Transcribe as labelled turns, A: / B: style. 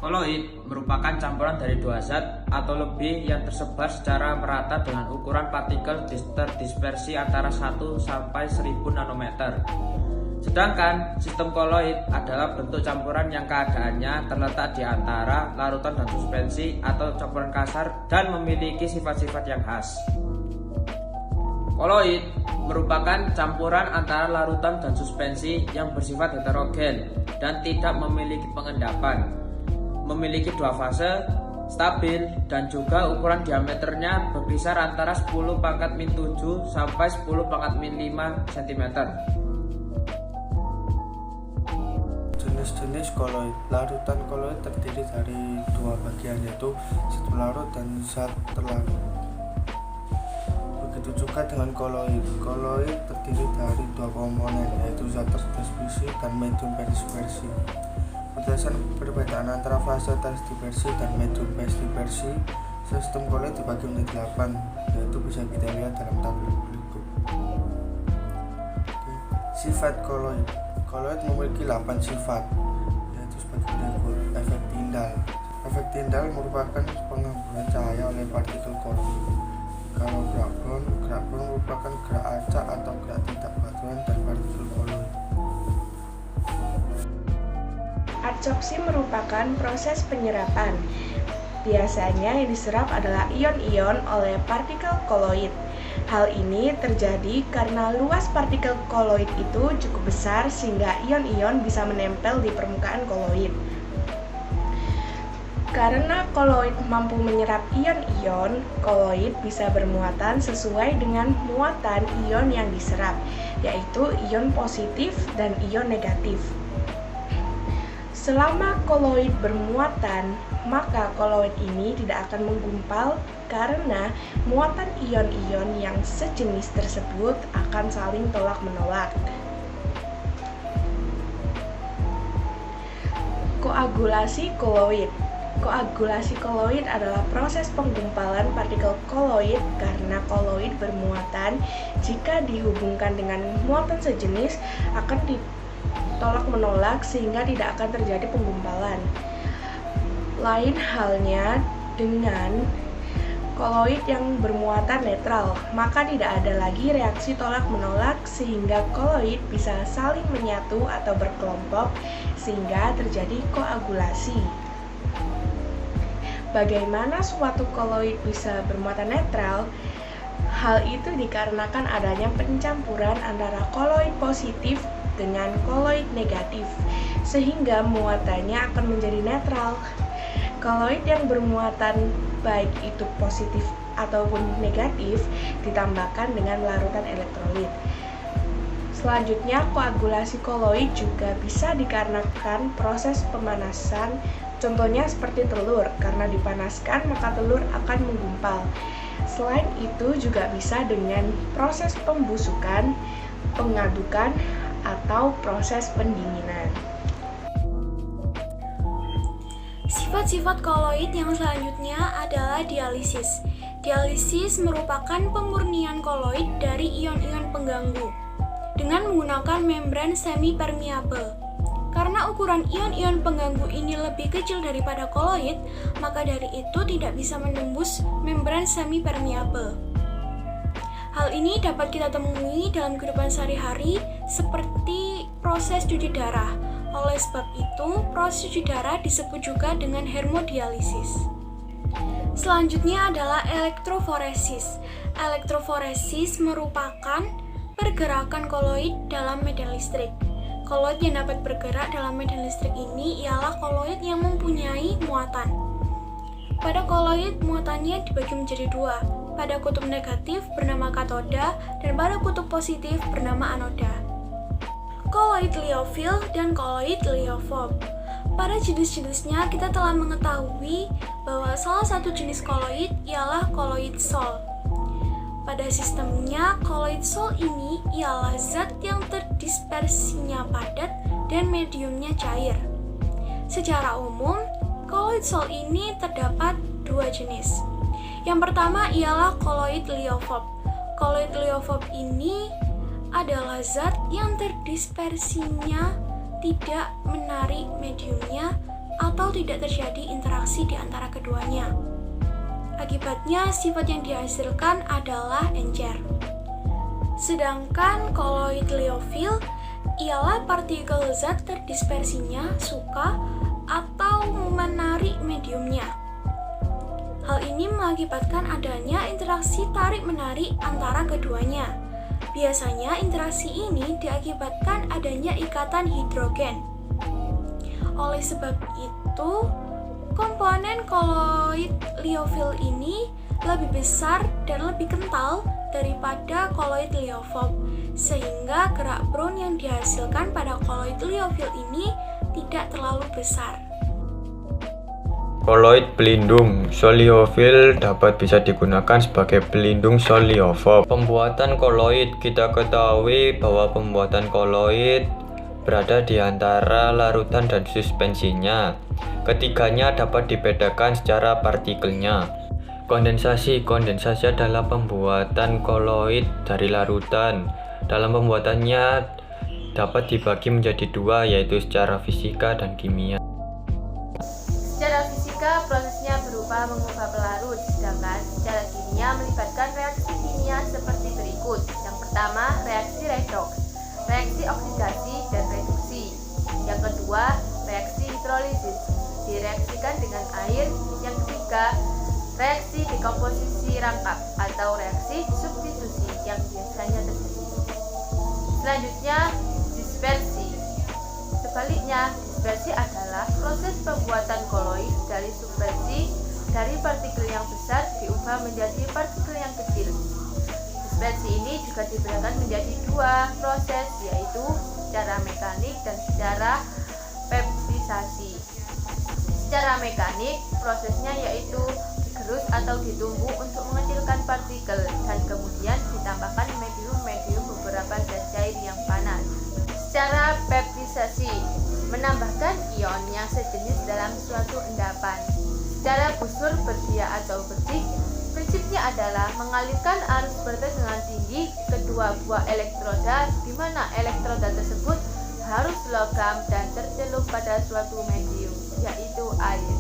A: Koloid merupakan campuran dari dua zat atau lebih yang tersebar secara merata dengan ukuran partikel terdispersi antara 1 sampai 1000 nanometer. Sedangkan sistem koloid adalah bentuk campuran yang keadaannya terletak di antara larutan dan suspensi atau campuran kasar dan memiliki sifat-sifat yang khas. Koloid merupakan campuran antara larutan dan suspensi yang bersifat heterogen dan tidak memiliki pengendapan. Memiliki dua fase, stabil, dan juga ukuran diameternya berkisar antara 10⁻⁷ sampai 10⁻⁵ cm.
B: Jenis-jenis koloid. Larutan koloid terdiri dari dua bagian, yaitu zat pelarut dan zat terlarut. Begitu juga dengan koloid. Koloid terdiri dari dua komponen, yaitu zat terdispersi dan medium dispersi. Berdasarkan perbedaan antara fase terdispersi dan medium dispersi, sistem koloid dibagi menjadi 8, yaitu bisa kita lihat dalam tabel berikut. Sifat koloid. Koloid memiliki 8 sifat, yaitu sebagai berikut. Efek tindal. Efek tindal merupakan penghamburan cahaya oleh partikel koloid. Kalau gerak Brown merupakan gerak acak atau gerak tidak batuan dari partikel koloid.
C: Adsorpsi merupakan proses penyerapan. Biasanya yang diserap adalah ion-ion oleh partikel koloid. Hal ini terjadi karena luas partikel koloid itu cukup besar sehingga ion-ion bisa menempel di permukaan koloid. Karena koloid mampu menyerap ion-ion, koloid bisa bermuatan sesuai dengan muatan ion yang diserap, yaitu ion positif dan ion negatif. Selama koloid bermuatan, maka koloid ini tidak akan menggumpal karena muatan ion-ion yang sejenis tersebut akan saling tolak-menolak. Koagulasi koloid. Koagulasi koloid adalah proses penggumpalan partikel koloid karena koloid bermuatan. Jika dihubungkan dengan muatan sejenis akan ditolak-menolak sehingga tidak akan terjadi penggumpalan. Lain halnya dengan koloid yang bermuatan netral, maka tidak ada lagi reaksi tolak-menolak sehingga koloid bisa saling menyatu atau berkelompok sehingga terjadi koagulasi. Bagaimana suatu koloid bisa bermuatan netral? Hal itu dikarenakan adanya pencampuran antara koloid positif dengan koloid negatif, sehingga muatannya akan menjadi netral. Koloid yang bermuatan baik itu positif ataupun negatif ditambahkan dengan larutan elektrolit. Selanjutnya, koagulasi koloid juga bisa dikarenakan proses pemanasan. Contohnya seperti telur, karena dipanaskan maka telur akan menggumpal. Selain itu juga bisa dengan proses pembusukan, pengadukan, atau proses pendinginan.
D: Sifat-sifat koloid yang selanjutnya adalah dialisis. Dialisis merupakan pemurnian koloid dari ion-ion pengganggu dengan menggunakan membran semi-permeable. Karena ukuran ion-ion pengganggu ini lebih kecil daripada koloid, maka dari itu tidak bisa menembus membran semi-permeable. Hal ini dapat kita temui dalam kehidupan sehari-hari seperti proses cuci darah. Oleh sebab itu, proses cuci darah disebut juga dengan hemodialisis. Selanjutnya adalah elektroforesis. Elektroforesis merupakan pergerakan koloid dalam medan listrik. Koloid yang dapat bergerak dalam medan listrik ini ialah koloid yang mempunyai muatan. Pada koloid, muatannya dibagi menjadi dua. Pada kutub negatif bernama katoda dan pada kutub positif bernama anoda. Koloid liofil dan koloid liofob. Pada jenis-jenisnya kita telah mengetahui bahwa salah satu jenis koloid ialah koloid sol. Pada sistemnya, koloid sol ini ialah zat yang terdispersinya padat dan mediumnya cair. Secara umum, koloid sol ini terdapat dua jenis. Yang pertama ialah koloid liofob. Koloid liofob ini adalah zat yang terdispersinya tidak menarik mediumnya atau tidak terjadi interaksi di antara keduanya. Akibatnya, sifat yang dihasilkan adalah encer. Sedangkan koloid liofil ialah partikel zat terdispersinya suka atau menarik mediumnya. Hal ini mengakibatkan adanya interaksi tarik-menarik antara keduanya. Biasanya interaksi ini diakibatkan adanya ikatan hidrogen. Oleh sebab itu, komponen koloid liofil ini lebih besar dan lebih kental daripada koloid liofob, sehingga gerak Brown yang dihasilkan pada koloid liofil ini tidak terlalu besar.
E: Koloid pelindung sol liofil dapat bisa digunakan sebagai pelindung sol liofob. Pembuatan koloid, kita ketahui bahwa pembuatan koloid berada di antara larutan dan suspensinya. Ketiganya dapat dibedakan secara partikelnya. Kondensasi adalah pembuatan koloid dari larutan. Dalam pembuatannya dapat dibagi menjadi dua, yaitu secara fisika dan kimia.
F: Secara fisika, prosesnya berupa mengubah pelarut, sedangkan secara kimia melibatkan reaksi kimia seperti berikut. Yang pertama, reaksi redoks, reaksi oksidasi dan reduksi. Yang kedua, reaksi hidrolisis, direaksikan dengan air. Yang ketiga, reaksi dekomposisi rangkap atau reaksi substitusi yang biasanya terjadi. Selanjutnya, dispersi. Sebaliknya, dispersi adalah proses pembuatan koloid dari suspensi dari partikel yang besar diubah menjadi partikel yang kecil. Dispersi ini juga dibedakan menjadi dua proses, yaitu secara mekanik dan secara peptisasi. Secara mekanik, prosesnya yaitu digerus atau ditumbuk untuk mengecilkan partikel dan kemudian ditambahkan medium beberapa zat cair yang panas. Secara peptisasi, menambahkan ion yang sejenis dalam suatu endapan. Secara busur berdia atau berdik, prinsipnya adalah mengalirkan arus bertegangan tinggi kedua buah elektroda, di mana elektroda tersebut harus logam dan tercelup pada suatu medium, yaitu air.